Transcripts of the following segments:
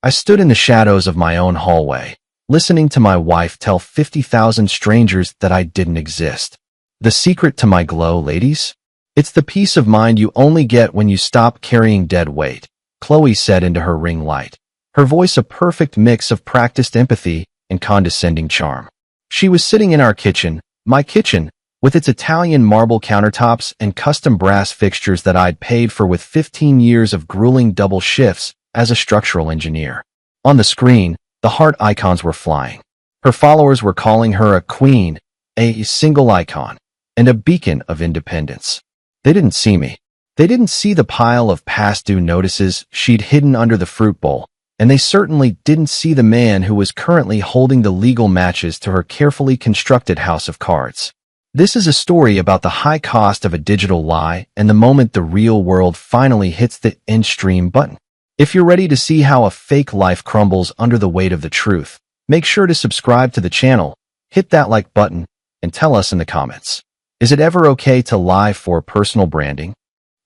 I stood in the shadows of my own hallway, listening to my wife tell 50,000 strangers that I didn't exist. The secret to my glow, ladies? It's the peace of mind you only get when you stop carrying dead weight, Chloe said into her ring light, her voice a perfect mix of practiced empathy and condescending charm. She was sitting in our kitchen, my kitchen, with its Italian marble countertops and custom brass fixtures that I'd paid for with 15 years of grueling double shifts as a structural engineer. On the screen, the heart icons were flying. Her followers were calling her a queen, a single icon, and a beacon of independence. They didn't see me. They didn't see the pile of past due notices she'd hidden under the fruit bowl, and they certainly didn't see the man who was currently holding the legal matches to her carefully constructed house of cards. This is a story about the high cost of a digital lie and the moment the real world finally hits the end stream button. If you're ready to see how a fake life crumbles under the weight of the truth, make sure to subscribe to the channel, hit that like button, and tell us in the comments. Is it ever okay to lie for personal branding?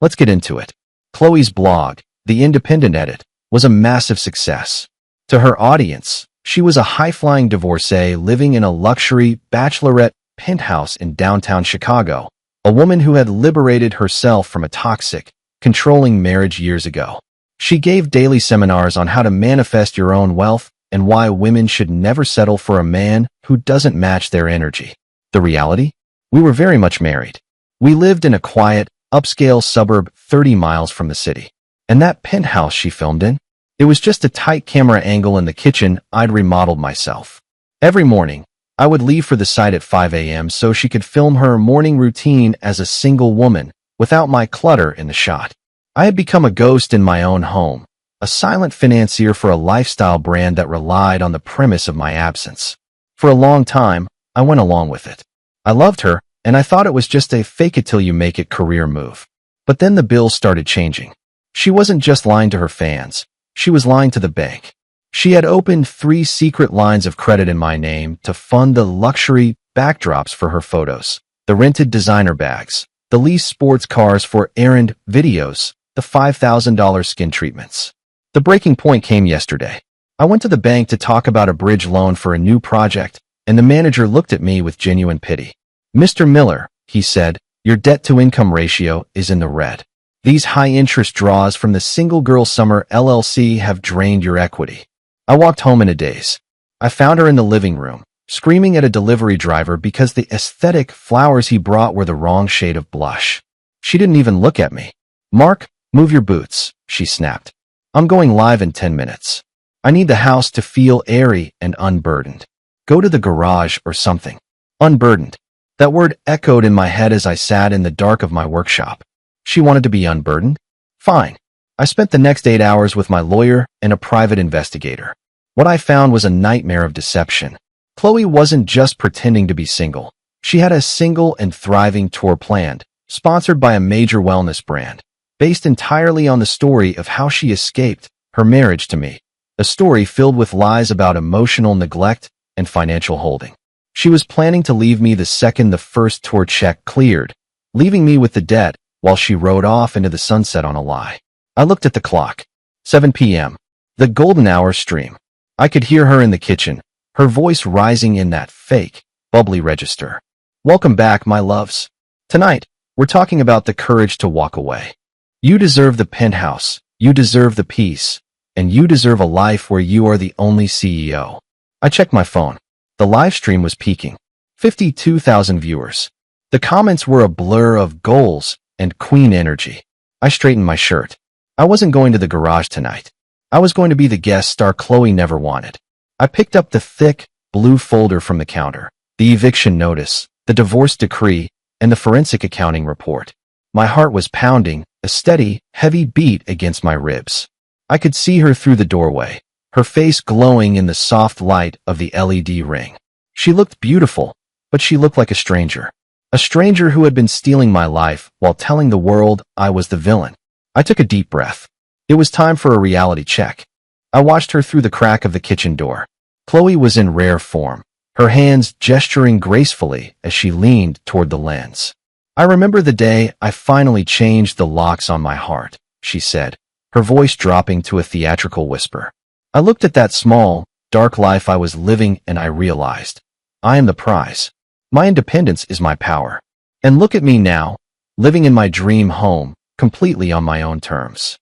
Let's get into it. Chloe's blog, The Independent Edit, was a massive success. To her audience, she was a high-flying divorcee living in a luxury bachelorette penthouse in downtown Chicago, a woman who had liberated herself from a toxic, controlling marriage years ago. She gave daily seminars on how to manifest your own wealth and why women should never settle for a man who doesn't match their energy. The reality? We were very much married. We lived in a quiet, upscale suburb 30 miles from the city. And that penthouse she filmed in? It was just a tight camera angle in the kitchen I'd remodeled myself. Every morning, I would leave for the site at 5 a.m. so she could film her morning routine as a single woman, without my clutter in the shot. I had become a ghost in my own home, a silent financier for a lifestyle brand that relied on the premise of my absence. For a long time, I went along with it. I loved her, and I thought it was just a fake-it-till-you-make-it career move. But then the bills started changing. She wasn't just lying to her fans. She was lying to the bank. She had opened 3 secret lines of credit in my name to fund the luxury backdrops for her photos, the rented designer bags, the leased sports cars for errand videos, the $5,000 skin treatments. The breaking point came yesterday. I went to the bank to talk about a bridge loan for a new project, and the manager looked at me with genuine pity. "Mr. Miller," he said, "your debt-to-income ratio is in the red. These high-interest draws from the Single Girl Summer LLC have drained your equity." I walked home in a daze. I found her in the living room, screaming at a delivery driver because the aesthetic flowers he brought were the wrong shade of blush. She didn't even look at me. "Mark, move your boots," she snapped. "I'm going live in 10 minutes. I need the house to feel airy and unburdened. Go to the garage or something." Unburdened. That word echoed in my head as I sat in the dark of my workshop. She wanted to be unburdened? Fine. I spent the next 8 hours with my lawyer and a private investigator. What I found was a nightmare of deception. Chloe wasn't just pretending to be single. She had a single and thriving tour planned, sponsored by a major wellness brand, based entirely on the story of how she escaped her marriage to me, a story filled with lies about emotional neglect and financial holding. She was planning to leave me the second the first tour check cleared, leaving me with the debt while she rode off into the sunset on a lie. I looked at the clock. 7 p.m. The golden hour stream. I could hear her in the kitchen, her voice rising in that fake, bubbly register. "Welcome back, my loves. Tonight, we're talking about the courage to walk away. You deserve the penthouse, you deserve the peace, and you deserve a life where you are the only CEO." I checked my phone. The live stream was peaking. 52,000 viewers. The comments were a blur of goals and queen energy. I straightened my shirt. I wasn't going to the garage tonight. I was going to be the guest star Chloe never wanted. I picked up the thick, blue folder from the counter, the eviction notice, the divorce decree, and the forensic accounting report. My heart was pounding, a steady, heavy beat against my ribs. I could see her through the doorway, her face glowing in the soft light of the LED ring. She looked beautiful, but she looked like a stranger. A stranger who had been stealing my life while telling the world I was the villain. I took a deep breath. It was time for a reality check. I watched her through the crack of the kitchen door. Chloe was in rare form, her hands gesturing gracefully as she leaned toward the lens. "I remember the day I finally changed the locks on my heart," she said, her voice dropping to a theatrical whisper. I looked at that small, dark life I was living and I realized, I am the prize. My independence is my power. And look at me now, living in my dream home, completely on my own terms.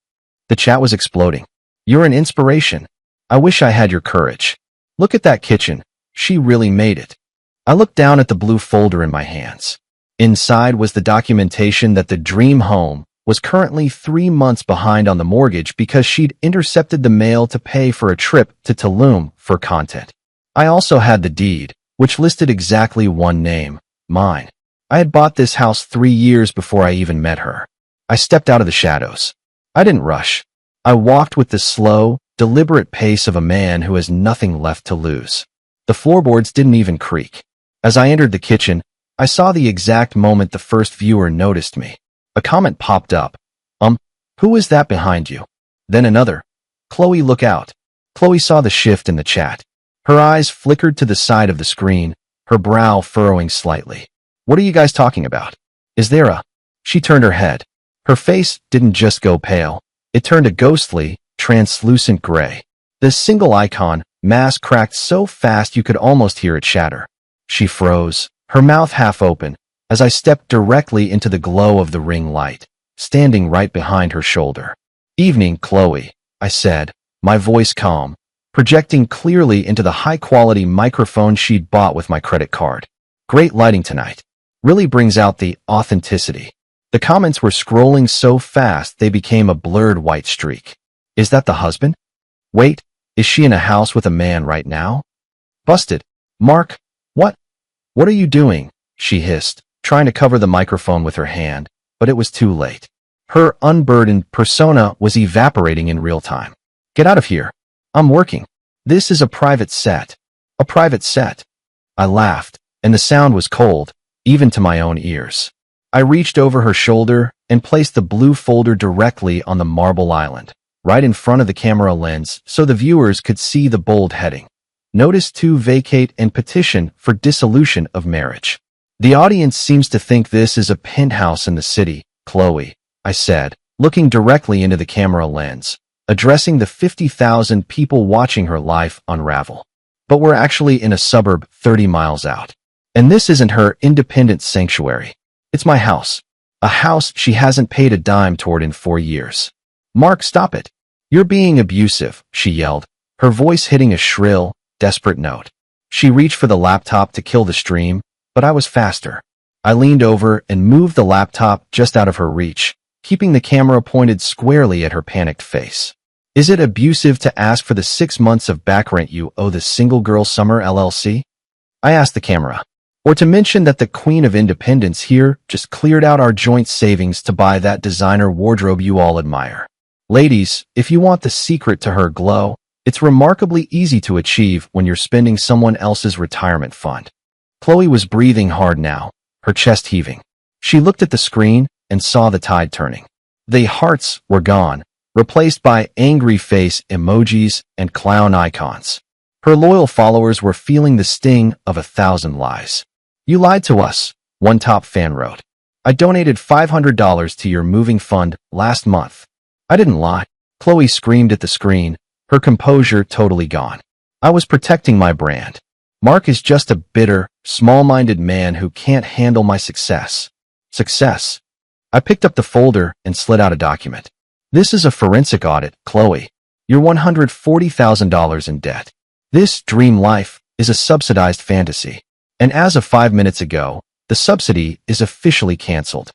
The chat was exploding. You're an inspiration. I wish I had your courage. Look at that kitchen. She really made it. I looked down at the blue folder in my hands. Inside was the documentation that the dream home was currently 3 months behind on the mortgage because she'd intercepted the mail to pay for a trip to Tulum for content. I also had the deed, which listed exactly one name, mine. I had bought this house 3 years before I even met her. I stepped out of the shadows. I didn't rush. I walked with the slow, deliberate pace of a man who has nothing left to lose. The floorboards didn't even creak. As I entered the kitchen, I saw the exact moment the first viewer noticed me. A comment popped up. Who is that behind you? Then another. Chloe, look out. Chloe saw the shift in the chat. Her eyes flickered to the side of the screen, her brow furrowing slightly. What are you guys talking about? Is there a... She turned her head. Her face didn't just go pale. It turned a ghostly, translucent gray. The single icon, mask, cracked so fast you could almost hear it shatter. She froze, her mouth half open, as I stepped directly into the glow of the ring light, standing right behind her shoulder. Evening, Chloe, I said, my voice calm, projecting clearly into the high-quality microphone she'd bought with my credit card. Great lighting tonight. Really brings out the authenticity. The comments were scrolling so fast they became a blurred white streak. Is that the husband? Wait, is she in a house with a man right now? Busted. Mark, what? What are you doing? She hissed, trying to cover the microphone with her hand, but it was too late. Her unburdened persona was evaporating in real time. Get out of here. I'm working. This is a private set. A private set. I laughed, and the sound was cold, even to my own ears. I reached over her shoulder and placed the blue folder directly on the marble island, right in front of the camera lens so the viewers could see the bold heading. Notice to vacate and petition for dissolution of marriage. The audience seems to think this is a penthouse in the city, Chloe, I said, looking directly into the camera lens, addressing the 50,000 people watching her life unravel. But we're actually in a suburb 30 miles out. And this isn't her independent sanctuary. It's my house. A house she hasn't paid a dime toward in 4 years. Mark, stop it. You're being abusive, she yelled, her voice hitting a shrill, desperate note. She reached for the laptop to kill the stream, but I was faster. I leaned over and moved the laptop just out of her reach, keeping the camera pointed squarely at her panicked face. Is it abusive to ask for the 6 months of back rent you owe the Single Girl Summer LLC? I asked the camera. Or to mention that the Queen of Independence here just cleared out our joint savings to buy that designer wardrobe you all admire. Ladies, if you want the secret to her glow, it's remarkably easy to achieve when you're spending someone else's retirement fund. Chloe was breathing hard now, her chest heaving. She looked at the screen and saw the tide turning. The hearts were gone, replaced by angry face emojis and clown icons. Her loyal followers were feeling the sting of 1,000 lies. You lied to us, one top fan wrote. I donated $500 to your moving fund last month. I didn't lie. Chloe screamed at the screen, her composure totally gone. I was protecting my brand. Mark is just a bitter, small-minded man who can't handle my success. Success. I picked up the folder and slid out a document. This is a forensic audit, Chloe. You're $140,000 in debt. This dream life is a subsidized fantasy. And as of 5 minutes ago, the subsidy is officially canceled.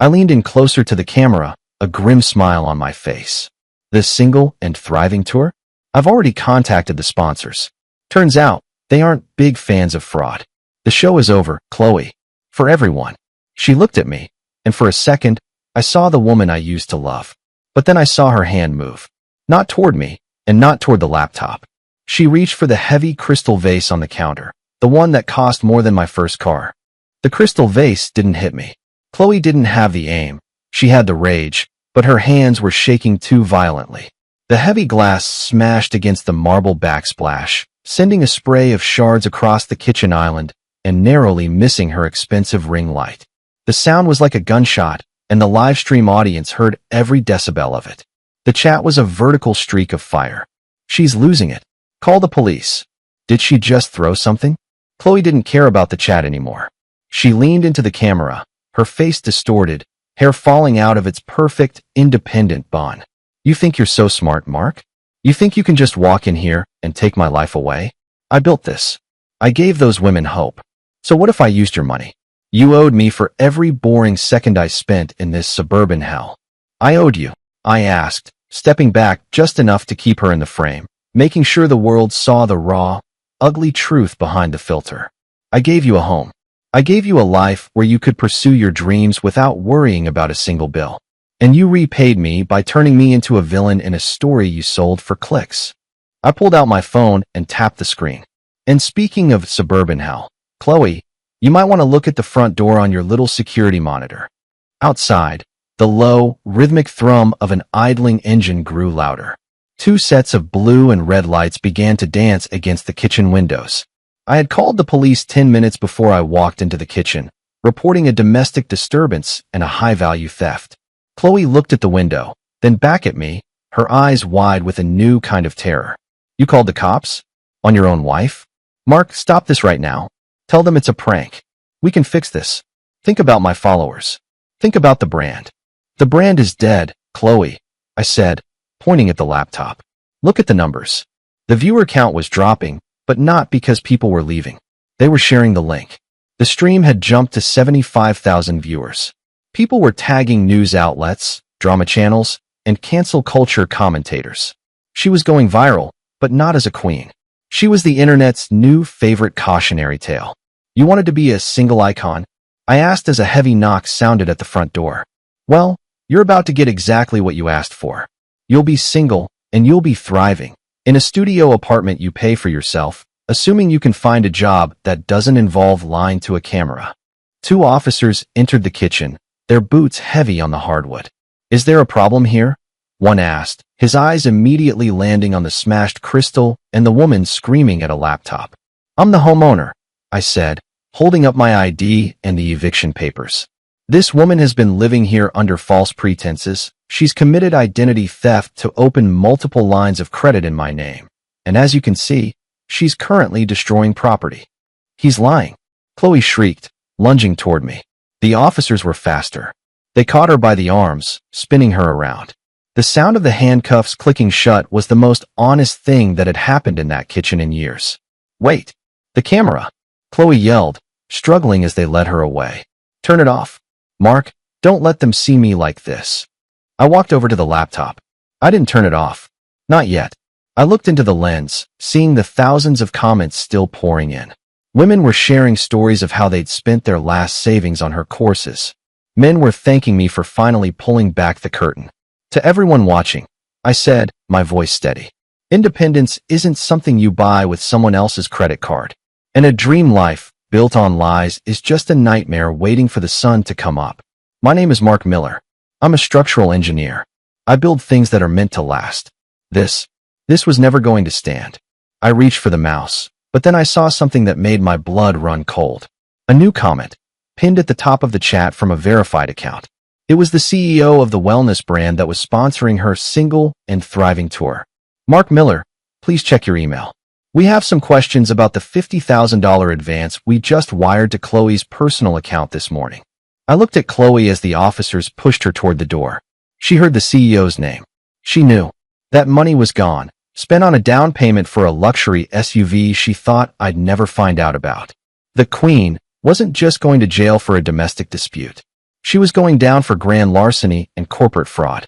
I leaned in closer to the camera, a grim smile on my face. The Single and Thriving Tour? I've already contacted the sponsors. Turns out, they aren't big fans of fraud. The show is over, Chloe. For everyone. She looked at me, and for a second, I saw the woman I used to love. But then I saw her hand move. Not toward me, and not toward the laptop. She reached for the heavy crystal vase on the counter. The one that cost more than my first car. The crystal vase didn't hit me. Chloe didn't have the aim. She had the rage, but her hands were shaking too violently. The heavy glass smashed against the marble backsplash, sending a spray of shards across the kitchen island and narrowly missing her expensive ring light. The sound was like a gunshot, and the live stream audience heard every decibel of it. The chat was a vertical streak of fire. She's losing it. Call the police. Did she just throw something? Chloe didn't care about the chat anymore. She leaned into the camera, her face distorted, hair falling out of its perfect, independent bun. You think you're so smart, Mark? You think you can just walk in here and take my life away? I built this. I gave those women hope. So what if I used your money? You owed me for every boring second I spent in this suburban hell. I owed you, I asked, stepping back just enough to keep her in the frame, making sure the world saw the raw, ugly truth behind the filter. I gave you a home. I gave you a life where you could pursue your dreams without worrying about a single bill. And you repaid me by turning me into a villain in a story you sold for clicks. I pulled out my phone and tapped the screen. And speaking of suburban hell, Chloe, you might want to look at the front door on your little security monitor. Outside, the low, rhythmic thrum of an idling engine grew louder. Two sets of blue and red lights began to dance against the kitchen windows. I had called the police 10 minutes before I walked into the kitchen, reporting a domestic disturbance and a high-value theft. Chloe looked at the window, then back at me, her eyes wide with a new kind of terror. You called the cops? On your own wife? Mark, stop this right now. Tell them it's a prank. We can fix this. Think about my followers. Think about the brand. The brand is dead, Chloe, I said, pointing at the laptop. Look at the numbers. The viewer count was dropping, but not because people were leaving. They were sharing the link. The stream had jumped to 75,000 viewers. People were tagging news outlets, drama channels, and cancel culture commentators. She was going viral, but not as a queen. She was the internet's new favorite cautionary tale. You wanted to be a single icon? I asked as a heavy knock sounded at the front door. Well, you're about to get exactly what you asked for. You'll be single, and you'll be thriving. In a studio apartment you pay for yourself, assuming you can find a job that doesn't involve lying to a camera. Two officers entered the kitchen, their boots heavy on the hardwood. Is there a problem here? One asked, his eyes immediately landing on the smashed crystal and the woman screaming at a laptop. I'm the homeowner, I said, holding up my ID and the eviction papers. This woman has been living here under false pretenses. She's committed identity theft to open multiple lines of credit in my name. And as you can see, she's currently destroying property. He's lying. Chloe shrieked, lunging toward me. The officers were faster. They caught her by the arms, spinning her around. The sound of the handcuffs clicking shut was the most honest thing that had happened in that kitchen in years. Wait, the camera, Chloe yelled, struggling as they led her away. Turn it off. Mark, don't let them see me like this. I walked over to the laptop. I didn't turn it off. Not yet. I looked into the lens, seeing the thousands of comments still pouring in. Women were sharing stories of how they'd spent their last savings on her courses. Men were thanking me for finally pulling back the curtain. To everyone watching, I said, my voice steady. Independence isn't something you buy with someone else's credit card. And a dream life, built on lies, is just a nightmare waiting for the sun to come up. My name is Mark Miller. I'm a structural engineer. I build things that are meant to last. This was never going to stand. I reached for the mouse, but then I saw something that made my blood run cold. A new comment, pinned at the top of the chat from a verified account. It was the CEO of the wellness brand that was sponsoring her single and thriving tour. Mark Miller, please check your email. We have some questions about the $50,000 advance we just wired to Chloe's personal account this morning. I looked at Chloe as the officers pushed her toward the door. She heard the CEO's name. She knew. That money was gone, spent on a down payment for a luxury SUV she thought I'd never find out about. The Queen wasn't just going to jail for a domestic dispute. She was going down for grand larceny and corporate fraud.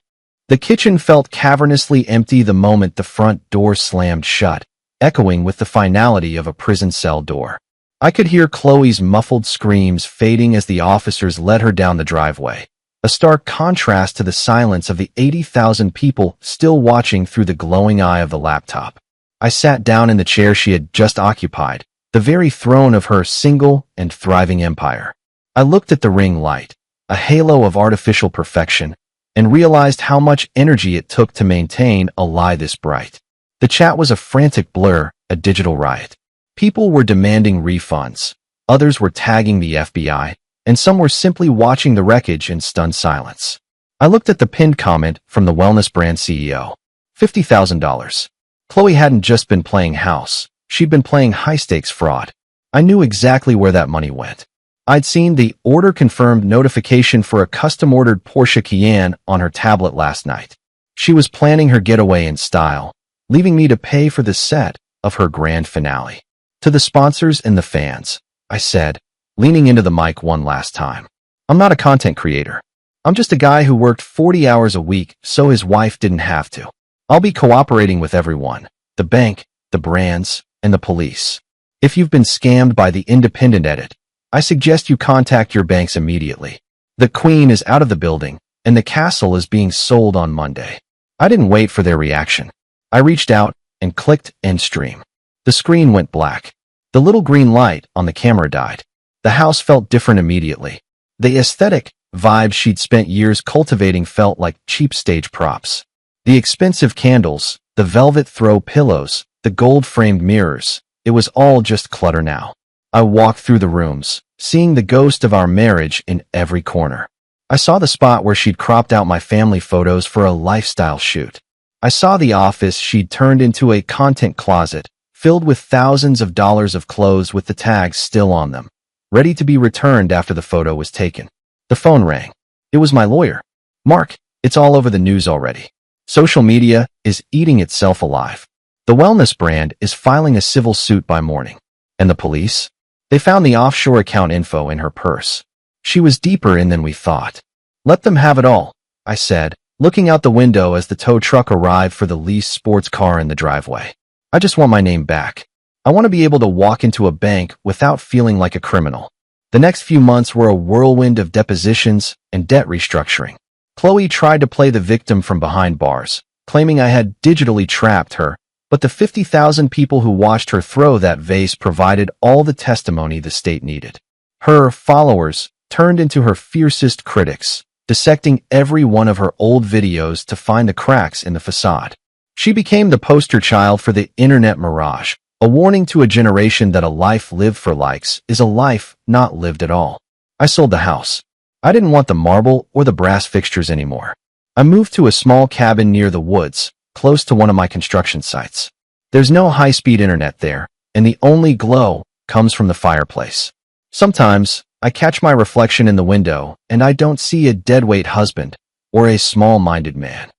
The kitchen felt cavernously empty the moment the front door slammed shut, echoing with the finality of a prison cell door. I could hear Chloe's muffled screams fading as the officers led her down the driveway, a stark contrast to the silence of the 80,000 people still watching through the glowing eye of the laptop. I sat down in the chair she had just occupied, the very throne of her single and thriving empire. I looked at the ring light, a halo of artificial perfection, and realized how much energy it took to maintain a lie this bright. The chat was a frantic blur, a digital riot. People were demanding refunds, others were tagging the FBI, and some were simply watching the wreckage in stunned silence. I looked at the pinned comment from the wellness brand CEO. $50,000. Chloe hadn't just been playing house. She'd been playing high-stakes fraud. I knew exactly where that money went. I'd seen the order-confirmed notification for a custom-ordered Porsche Cayenne on her tablet last night. She was planning her getaway in style, leaving me to pay for the set of her grand finale. To the sponsors and the fans, I said, leaning into the mic one last time. I'm not a content creator. I'm just a guy who worked 40 hours a week so his wife didn't have to. I'll be cooperating with everyone, the bank, the brands, and the police. If you've been scammed by the independent edit, I suggest you contact your banks immediately. The Queen is out of the building, and the castle is being sold on Monday. I didn't wait for their reaction. I reached out and clicked End Stream. The screen went black. The little green light on the camera died. The house felt different immediately. The aesthetic vibe she'd spent years cultivating felt like cheap stage props. The expensive candles, the velvet throw pillows, the gold-framed mirrors, it was all just clutter now. I walked through the rooms, seeing the ghost of our marriage in every corner. I saw the spot where she'd cropped out my family photos for a lifestyle shoot. I saw the office she'd turned into a content closet, filled with thousands of dollars of clothes with the tags still on them, ready to be returned after the photo was taken. The phone rang. It was my lawyer. Mark, it's all over the news already. Social media is eating itself alive. The wellness brand is filing a civil suit by morning. And the police? They found the offshore account info in her purse. She was deeper in than we thought. Let them have it all, I said, looking out the window as the tow truck arrived for the leased sports car in the driveway. I just want my name back. I want to be able to walk into a bank without feeling like a criminal. The next few months were a whirlwind of depositions and debt restructuring. Chloe tried to play the victim from behind bars, claiming I had digitally trapped her, but the 50,000 people who watched her throw that vase provided all the testimony the state needed. Her followers turned into her fiercest critics, dissecting every one of her old videos to find the cracks in the facade. She became the poster child for the internet mirage, a warning to a generation that a life lived for likes is a life not lived at all. I sold the house. I didn't want the marble or the brass fixtures anymore. I moved to a small cabin near the woods, close to one of my construction sites. There's no high-speed internet there, and the only glow comes from the fireplace. Sometimes, I catch my reflection in the window, and I don't see a deadweight husband or a small-minded man.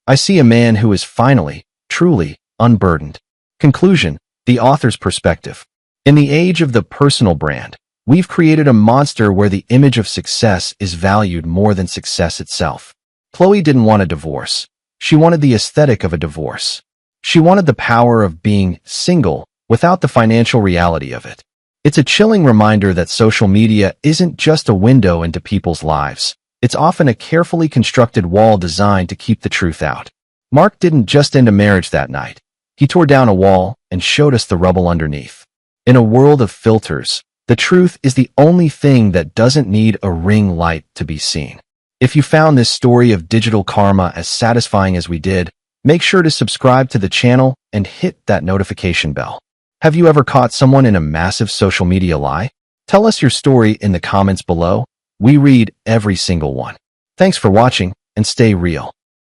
I see a man who is finally, truly, unburdened. Conclusion, the author's perspective. In the age of the personal brand, we've created a monster where the image of success is valued more than success itself. Chloe didn't want a divorce. She wanted the aesthetic of a divorce. She wanted the power of being single without the financial reality of it. It's a chilling reminder that social media isn't just a window into people's lives. It's often a carefully constructed wall designed to keep the truth out. Mark didn't just end a marriage that night. He tore down a wall and showed us the rubble underneath. In a world of filters, the truth is the only thing that doesn't need a ring light to be seen. If you found this story of digital karma as satisfying as we did, make sure to subscribe to the channel and hit that notification bell. Have you ever caught someone in a massive social media lie? Tell us your story in the comments below. We read every single one. Thanks for watching and stay real.